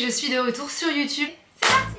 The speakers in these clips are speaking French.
je suis de retour sur YouTube. C'est parti!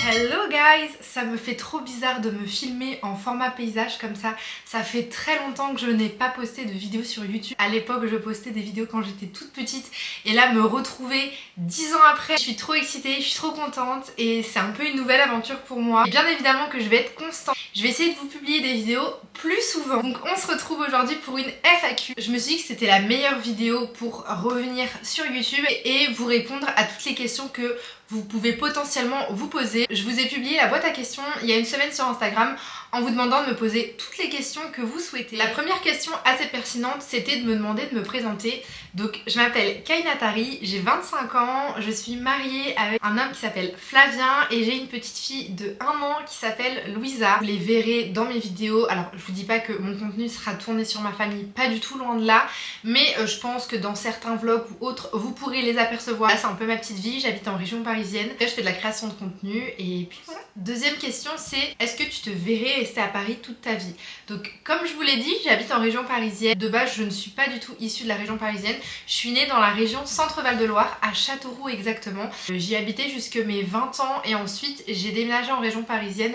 Hello guys! Ça me fait trop bizarre de me filmer en format paysage comme ça. Ça fait très longtemps que je n'ai pas posté de vidéos sur YouTube. À l'époque, je postais des vidéos quand j'étais toute petite. Et là, me retrouver 10 ans après, je suis trop excitée, je suis trop contente. Et c'est un peu une nouvelle aventure pour moi. Et bien évidemment que je vais être constante. Je vais essayer de vous publier des vidéos plus souvent. Donc on se retrouve aujourd'hui pour une FAQ. Je me suis dit que c'était la meilleure vidéo pour revenir sur YouTube et vous répondre à toutes les questions que vous pouvez potentiellement vous poser. Je vous ai publié la boîte à questions il y a une semaine sur Instagram en vous demandant de me poser toutes les questions que vous souhaitez. La première question assez pertinente, c'était de me demander de me présenter. Donc je m'appelle Kainatari, j'ai 25 ans, je suis mariée avec un homme qui s'appelle Flavien et j'ai une petite fille de 1 an qui s'appelle Louisa. Vous les verrez dans mes vidéos. Alors je vous dis pas que mon contenu sera tourné sur ma famille, pas du tout, loin de là, mais je pense que dans certains vlogs ou autres, vous pourrez les apercevoir. Là c'est un peu ma petite vie, j'habite en région parisienne, je fais de la création de contenu et puis voilà. Deuxième question, c'est est-ce que tu te verrais rester à Paris toute ta vie? Donc comme je vous l'ai dit, j'habite en région parisienne. De base, je ne suis pas du tout issue de la région parisienne. Je suis née dans la région Centre-Val de Loire, à Châteauroux exactement. J'y habitais jusque mes 20 ans et ensuite j'ai déménagé en région parisienne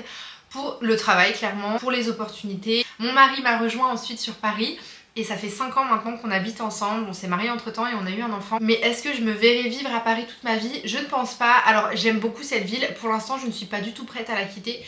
pour le travail, clairement, pour les opportunités. Mon mari m'a rejoint ensuite sur Paris. Et ça fait 5 ans maintenant qu'on habite ensemble, on s'est mariés entre temps et on a eu un enfant. Mais est-ce que je me verrai vivre à Paris toute ma vie? Je ne pense pas. Alors j'aime beaucoup cette ville, pour l'instant je ne suis pas du tout prête à la quitter.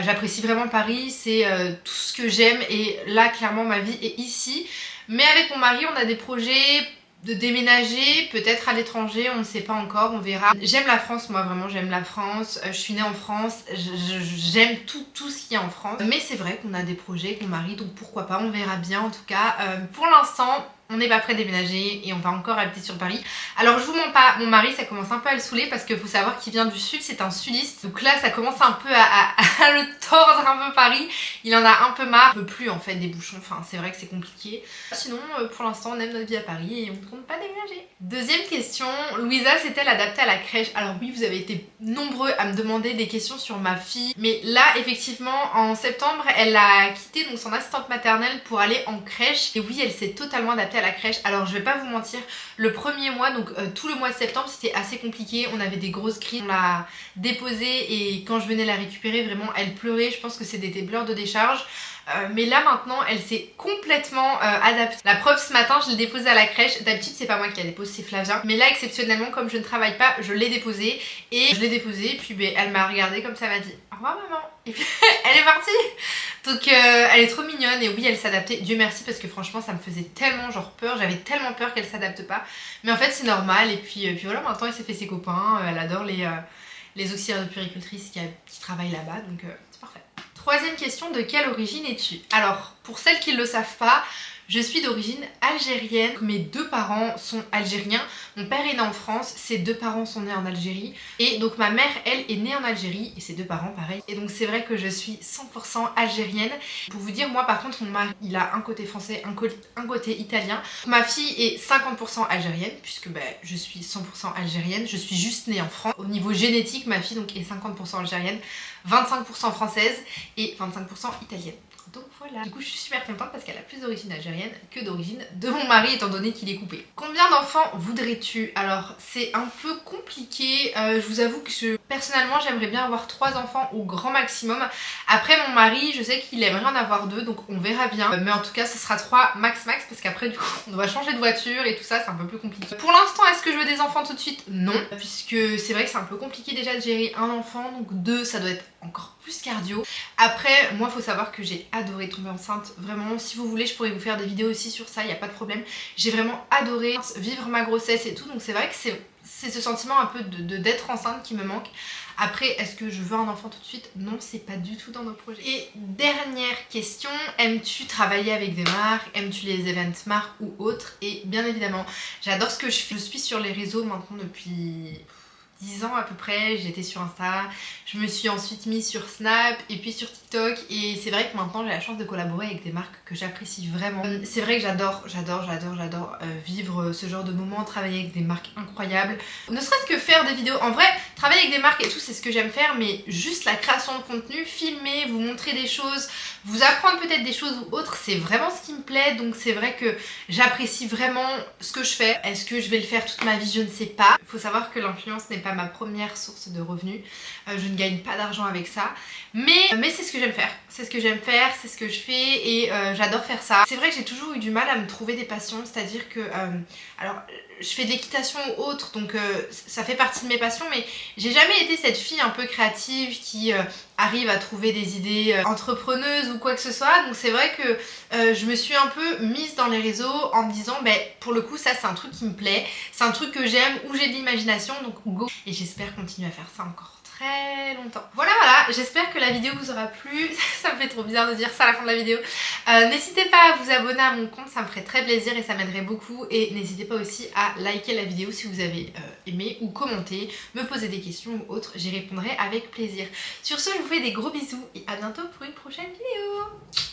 J'apprécie vraiment Paris, c'est tout ce que j'aime et là clairement ma vie est ici. Mais avec mon mari on a des projets de déménager, peut-être à l'étranger, on ne sait pas encore, on verra. J'aime la France, moi vraiment j'aime la France, je suis née en France, j'aime tout ce qu'il y a en France. Mais c'est vrai qu'on a des projets avec mon mari, donc pourquoi pas, on verra bien en tout cas. Pour l'instant, on n'est pas prêt de déménager et on va encore habiter sur Paris. Alors je vous mens pas, mon mari ça commence un peu à le saouler parce qu'il faut savoir qu'il vient du sud, c'est un sudiste. Donc là ça commence un peu à le tordre un peu Paris. Il en a un peu marre, il peut plus en fait des bouchons, enfin c'est vrai que c'est compliqué. Sinon pour l'instant on aime notre vie à Paris et on ne compte pas déménager. Deuxième question, Louisa s'est-elle adaptée à la crèche? Alors oui, vous avez été nombreux à me demander des questions sur ma fille. Mais là effectivement en septembre elle a quitté donc son assistante maternelle pour aller en crèche. Et oui, elle s'est totalement adaptée à la crèche. Alors je vais pas vous mentir, le premier mois, donc tout le mois de septembre c'était assez compliqué, on avait des grosses crises, on l'a déposée et quand je venais la récupérer vraiment elle pleurait, je pense que c'était des pleurs de décharge. Mais là maintenant elle s'est complètement adaptée. La preuve, ce matin je l'ai déposée à la crèche. D'habitude c'est pas moi qui la dépose, c'est Flavien. Mais là exceptionnellement comme je ne travaille pas, je l'ai déposée. Et je l'ai déposée et puis elle m'a regardée comme ça, m'a dit au revoir maman. Et puis elle est partie. Donc elle est trop mignonne et oui elle s'adaptait. Dieu merci parce que franchement ça me faisait tellement genre peur. J'avais tellement peur qu'elle s'adapte pas. Mais en fait c'est normal et puis voilà, maintenant elle s'est fait ses copains. Elle adore les auxiliaires de puéricultrices qui travaillent là-bas, donc c'est parfait. Troisième question, de quelle origine es-tu? Alors, pour celles qui ne le savent pas, je suis d'origine algérienne. Mes 2 parents sont algériens. Mon père est né en France, ses 2 parents sont nés en Algérie. Et donc ma mère, elle, est née en Algérie et ses 2 parents pareil. Et donc c'est vrai que je suis 100% algérienne. Pour vous dire, moi par contre, mon mari, il a un côté français, un côté italien. Ma fille est 50% algérienne puisque je suis 100% algérienne. Je suis juste née en France. Au niveau génétique, ma fille donc est 50% algérienne, 25% française et 25% italienne. Donc voilà. Du coup je suis super contente parce qu'elle a plus d'origine algérienne que d'origine de mon mari étant donné qu'il est coupé. Combien d'enfants voudrais-tu? Alors c'est un peu compliqué, je vous avoue que personnellement j'aimerais bien avoir 3 enfants au grand maximum. Après mon mari je sais qu'il aimerait en avoir 2 donc on verra bien. Mais en tout cas ce sera 3 max parce qu'après du coup on doit changer de voiture et tout ça, c'est un peu plus compliqué. Pour l'instant est-ce que je veux des enfants tout de suite? Non, puisque c'est vrai que c'est un peu compliqué déjà de gérer un enfant, donc 2 ça doit être encore plus cardio. Après moi faut savoir que j'ai adoré tomber enceinte, vraiment si vous voulez je pourrais vous faire des vidéos aussi sur ça, il n'y a pas de problème. J'ai vraiment adoré vivre ma grossesse et tout, donc c'est vrai que c'est ce sentiment un peu d'être enceinte qui me manque. Après est-ce que je veux un enfant tout de suite? Non, c'est pas du tout dans nos projets. Et dernière question, aimes-tu travailler avec des marques? Aimes-tu les event marques ou autres? Et bien évidemment j'adore ce que je fais, je suis sur les réseaux maintenant depuis 10 ans à peu près, j'étais sur Insta, je me suis ensuite mise sur Snap et puis sur TikTok et c'est vrai que maintenant j'ai la chance de collaborer avec des marques que j'apprécie vraiment. C'est vrai que j'adore vivre ce genre de moments, travailler avec des marques incroyables. Ne serait-ce que faire des vidéos, en vrai travailler avec des marques et tout, c'est ce que j'aime faire, mais juste la création de contenu, filmer, vous montrer des choses, vous apprendre peut-être des choses ou autres, c'est vraiment ce qui me plaît. Donc c'est vrai que j'apprécie vraiment ce que je fais. Est-ce que je vais le faire toute ma vie? Je ne sais pas. Il faut savoir que l'influence n'est pas ma première source de revenus. Je ne gagne pas d'argent avec ça. Mais c'est ce que j'aime faire. C'est ce que j'aime faire, c'est ce que je fais et j'adore faire ça. C'est vrai que j'ai toujours eu du mal à me trouver des passions, c'est-à-dire que... alors, je fais de l'équitation ou autre, donc ça fait partie de mes passions, mais j'ai jamais été cette fille un peu créative qui arrive à trouver des idées entrepreneuses ou quoi que ce soit. Donc c'est vrai que je me suis un peu mise dans les réseaux en me disant pour le coup ça c'est un truc qui me plaît, c'est un truc que j'aime, où j'ai de l'imagination, donc go. Et j'espère continuer à faire ça encore très longtemps. Voilà, j'espère que la vidéo vous aura plu. Ça me fait trop bizarre de dire ça à la fin de la vidéo. N'hésitez pas à vous abonner à mon compte, ça me ferait très plaisir et ça m'aiderait beaucoup. Et n'hésitez pas aussi à liker la vidéo si vous avez aimé ou commenter, me poser des questions ou autres, j'y répondrai avec plaisir. Sur ce, je vous fais des gros bisous et à bientôt pour une prochaine vidéo.